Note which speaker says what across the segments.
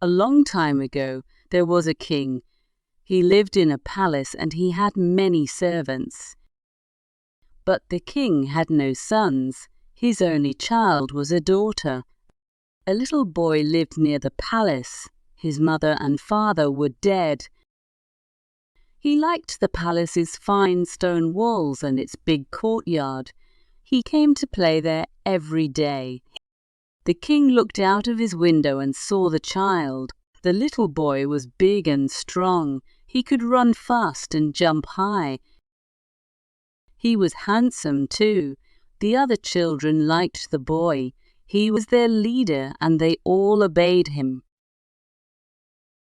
Speaker 1: A long time ago, there was a king. He lived in a palace and he had many servants. But the king had no sons. His only child was a daughter. A little boy lived near the palace. His mother and father were dead. He liked the palace's fine stone walls and its big courtyard. He came to play there every day. The king looked out of his window and saw the child. The little boy was big and strong. He could run fast and jump high. He was handsome too. The other children liked the boy. He was their leader and they all obeyed him.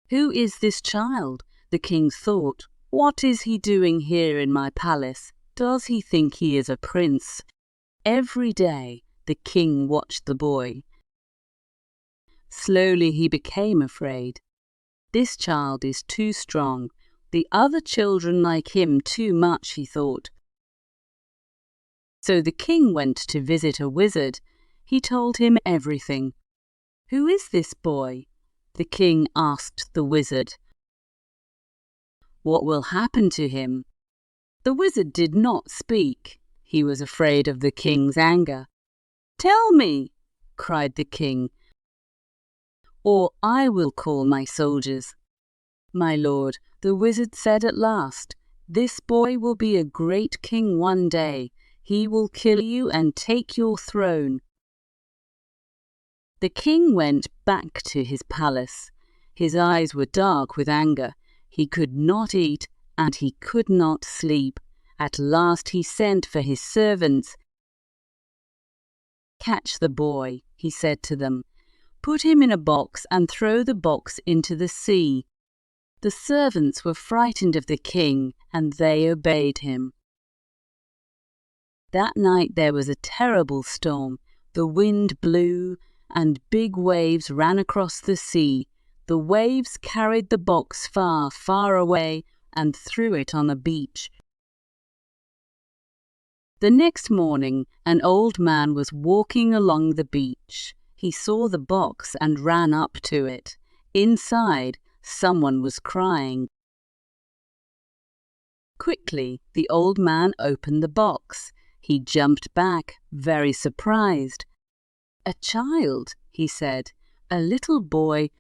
Speaker 1: "Who is this child?" the king thought. "What is he doing here in my palace? Does he think he is a prince?" Every day the king watched the boy. Slowly he became afraid. This child is too strong. The other children like him too much, he thought. So the king went to visit a wizard. He told him everything. "Who is this boy?" the king asked the wizard. "What will happen to him?" The wizard did not speak. He was afraid of the king's anger. "Tell me," cried the king, "or I will call my soldiers." "My lord," the wizard said at last, "this boy will be a great king one day. He will kill you and take your throne." The king went back to his palace. His eyes were dark with anger. He could not eat and he could not sleep. At last he sent for his servants. "Catch the boy," he said to them. "Put him in a box and throw the box into the sea." The servants were frightened of the king and they obeyed him. That night there was a terrible storm. The wind blew and big waves ran across the sea. The waves carried the box far, far away and threw it on a beach. The next morning, an old man was walking along the beach. He saw the box and ran up to it. Inside, someone was crying. Quickly, the old man opened the box. He jumped back, very surprised. "A child," he said, "a little boy."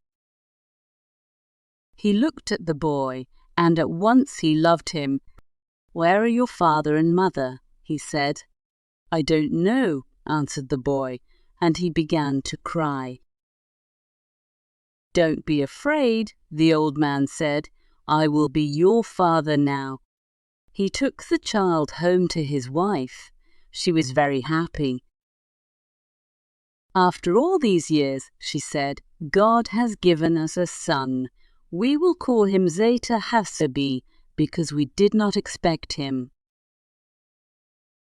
Speaker 1: He looked at the boy, and at once he loved him. "Where are your father and mother?" he said. "I don't know," answered the boy, and he began to cry. "Don't be afraid," the old man said. "I will be your father now." He took the child home to his wife. She was very happy. "After all these years," she said, "God has given us a son. We will call him Zeyta Hasebe because we did not expect him."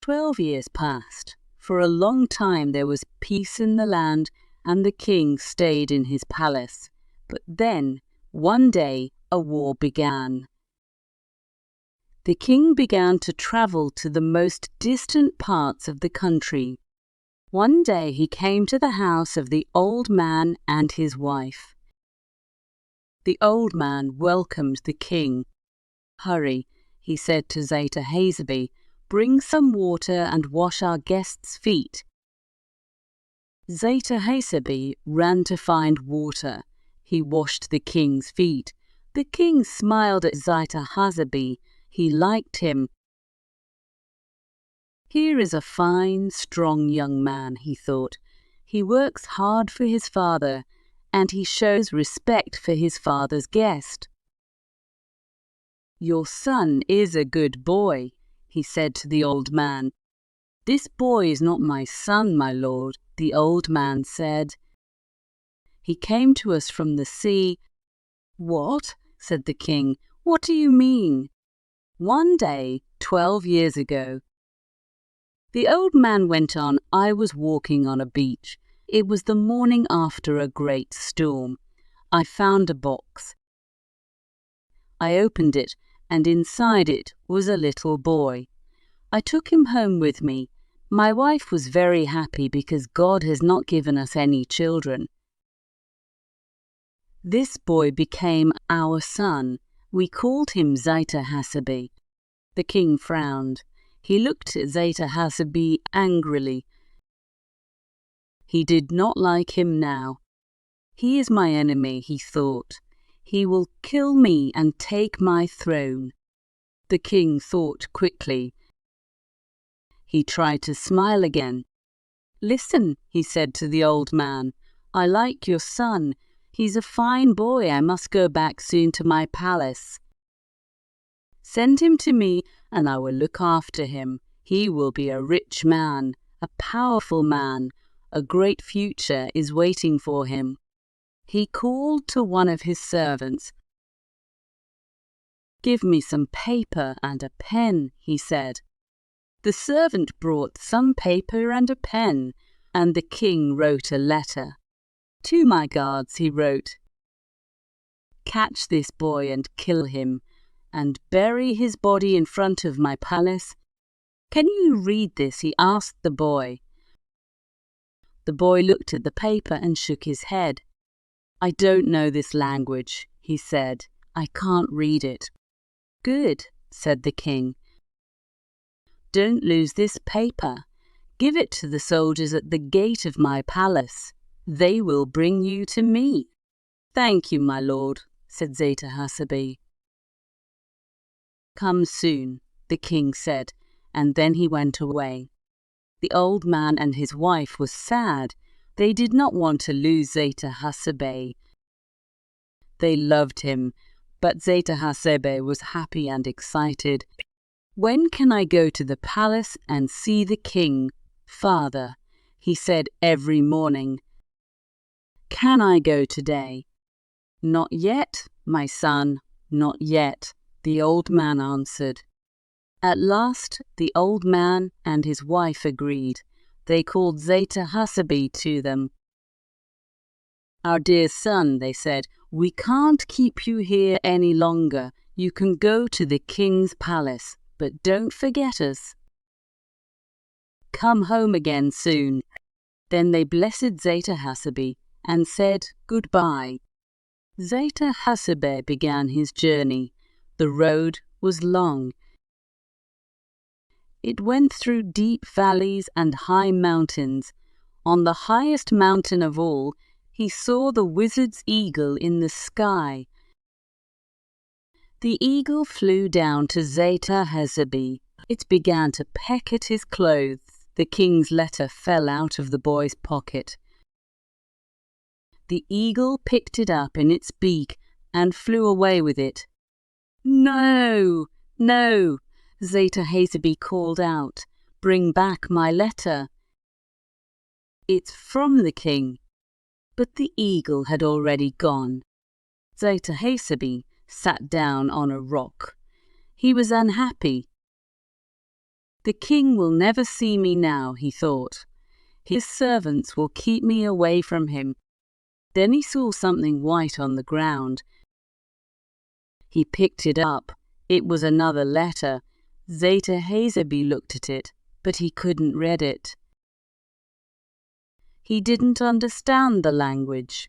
Speaker 1: 12 years passed. For a long time there was peace in the land and the king stayed in his palace. But then, one day, a war began. The king began to travel to the most distant parts of the country. One day he came to the house of the old man and his wife. The old man welcomed the king. "Hurry," he said to Zeyta Hasebe, "bring some water and wash our guests' feet." Zeyta Hasebe ran to find water. He washed the king's feet. The king smiled at Zeyta Hasebe. He liked him. "Here is a fine, strong young man," he thought. "He works hard for his father, and he shows respect for his father's guest." "Your son is a good boy," he said to the old man. "This boy is not my son, my lord," the old man said. "He came to us from the sea." "What?" said the king. "What do you mean?" "One day, 12 years ago." The old man went on, "I was walking on a beach. It was the morning after a great storm. I found a box. I opened it, and inside it was a little boy. I took him home with me. My wife was very happy because God has not given us any children. This boy became our son. We called him Zeyta Hasebe." The king frowned. He looked at Zeyta Hasebe angrily. He did not like him now. "He is my enemy," he thought. "He will kill me and take my throne." The king thought quickly. He tried to smile again. "Listen," he said to the old man. "I like your son. He's a fine boy. I must go back soon to my palace. Send him to me, and I will look after him. He will be a rich man, a powerful man. A great future is waiting for him." He called to one of his servants. "Give me some paper and a pen," he said. The servant brought some paper and a pen, and the king wrote a letter. "To my guards," he wrote, "catch this boy and kill him, and bury his body in front of my palace." "Can you read this?" he asked the boy. The boy looked at the paper and shook his head. "I don't know this language," he said. "I can't read it." "Good," said the king. "Don't lose this paper. Give it to the soldiers at the gate of my palace. They will bring you to me." "Thank you, my lord," said Zeyta Hasebe. "Come soon," the king said, and then he went away. The old man and his wife were sad. They did not want to lose Zeyta Hasebe. They loved him, but Zeyta Hasebe was happy and excited. "When can I go to the palace and see the king, father?" he said every morning. "Can I go today?" "Not yet, my son, not yet," the old man answered. At last, the old man and his wife agreed. They called Zeyta Hasebe to them. "Our dear son," they said, "we can't keep you here any longer. You can go to the king's palace, but don't forget us. Come home again soon." Then they blessed Zeyta Hasebe and said goodbye. Zeyta Hasebe began his journey. The road was long. It went through deep valleys and high mountains. On the highest mountain of all, he saw the wizard's eagle in the sky. The eagle flew down to Zeyta Hasebe. It began to peck at his clothes. The king's letter fell out of the boy's pocket. The eagle picked it up in its beak and flew away with it. "No, no," Zeyta Hasebe called out. "Bring back my letter. It's from the king." But the eagle had already gone. Zeyta Hasebe sat down on a rock. He was unhappy. "The king will never see me now," he thought. "His servants will keep me away from him." Then he saw something white on the ground. He picked it up. It was another letter. Zeyta Hasebe looked at it, but he couldn't read it. He didn't understand the language.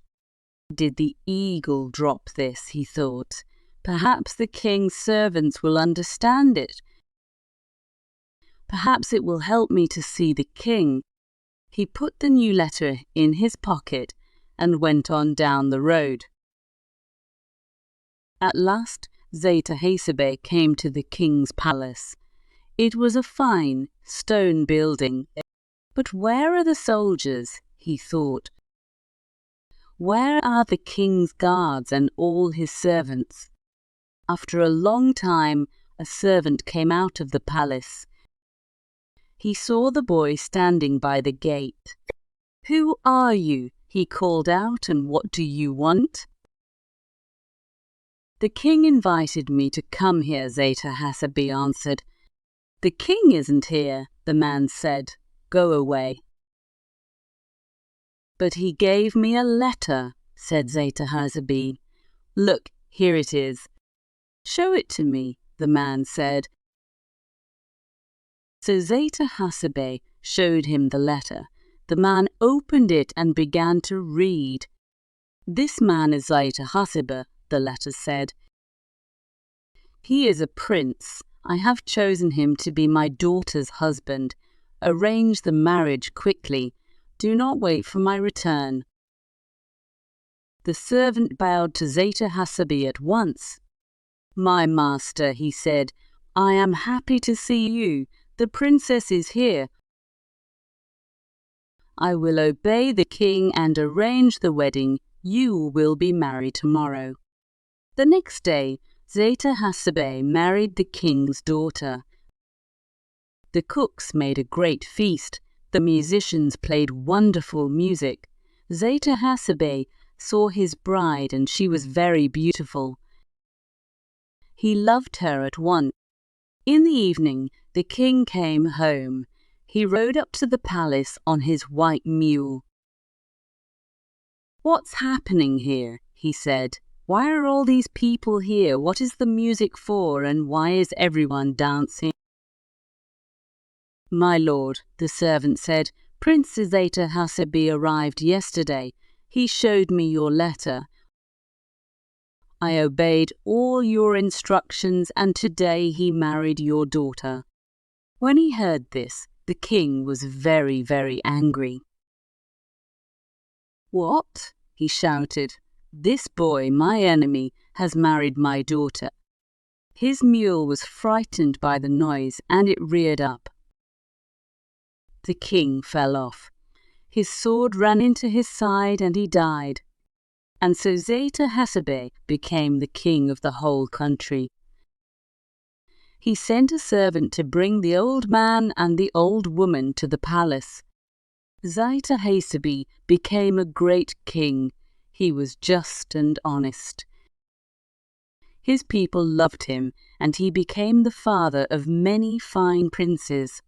Speaker 1: "Did the eagle drop this?" he thought. "Perhaps the king's servants will understand it. Perhaps it will help me to see the king." He put the new letter in his pocket and went on down the road. At last, Zeyta Hasebe came to the king's palace. It was a fine stone building. "But where are the soldiers?" he thought. "Where are the king's guards and all his servants?" After a long time, a servant came out of the palace. He saw the boy standing by the gate. "Who are you?" he called out, "and what do you want?" "The king invited me to come here," Zeyta Hasebe answered. "The king isn't here," the man said. "Go away." "But he gave me a letter," said Zeyta Hasebe. "Look, here it is." "Show it to me," the man said. So Zeyta Hasebe showed him the letter. The man opened it and began to read. "This man is Zeyta Hasebe," the letter said. "He is a prince. I have chosen him to be my daughter's husband. Arrange the marriage quickly. Do not wait for my return." The servant bowed to Zeyta Hasebe at once. "My master," he said, "I am happy to see you. The princess is here. I will obey the king and arrange the wedding. You will be married tomorrow." The next day, Zeyta Hasebe married the king's daughter. The cooks made a great feast. The musicians played wonderful music. Zeyta Hasebe saw his bride, and she was very beautiful. He loved her at once. In the evening, the king came home. He rode up to the palace on his white mule. "What's happening here?" he said. "Why are all these people here? What is the music for, and why is everyone dancing?" "My lord," the servant said, "Prince Zeyta Hasebe arrived yesterday. He showed me your letter. I obeyed all your instructions, and today he married your daughter." When he heard this, the king was very, very angry. "What?" he shouted. "This boy, my enemy, has married my daughter." His mule was frightened by the noise, and it reared up. The king fell off. His sword ran into his side, and he died. And so Zeyta Hasebe became the king of the whole country. He sent a servant to bring the old man and the old woman to the palace. Zeyta Hasebe became a great king. He was just and honest. His people loved him, and he became the father of many fine princes.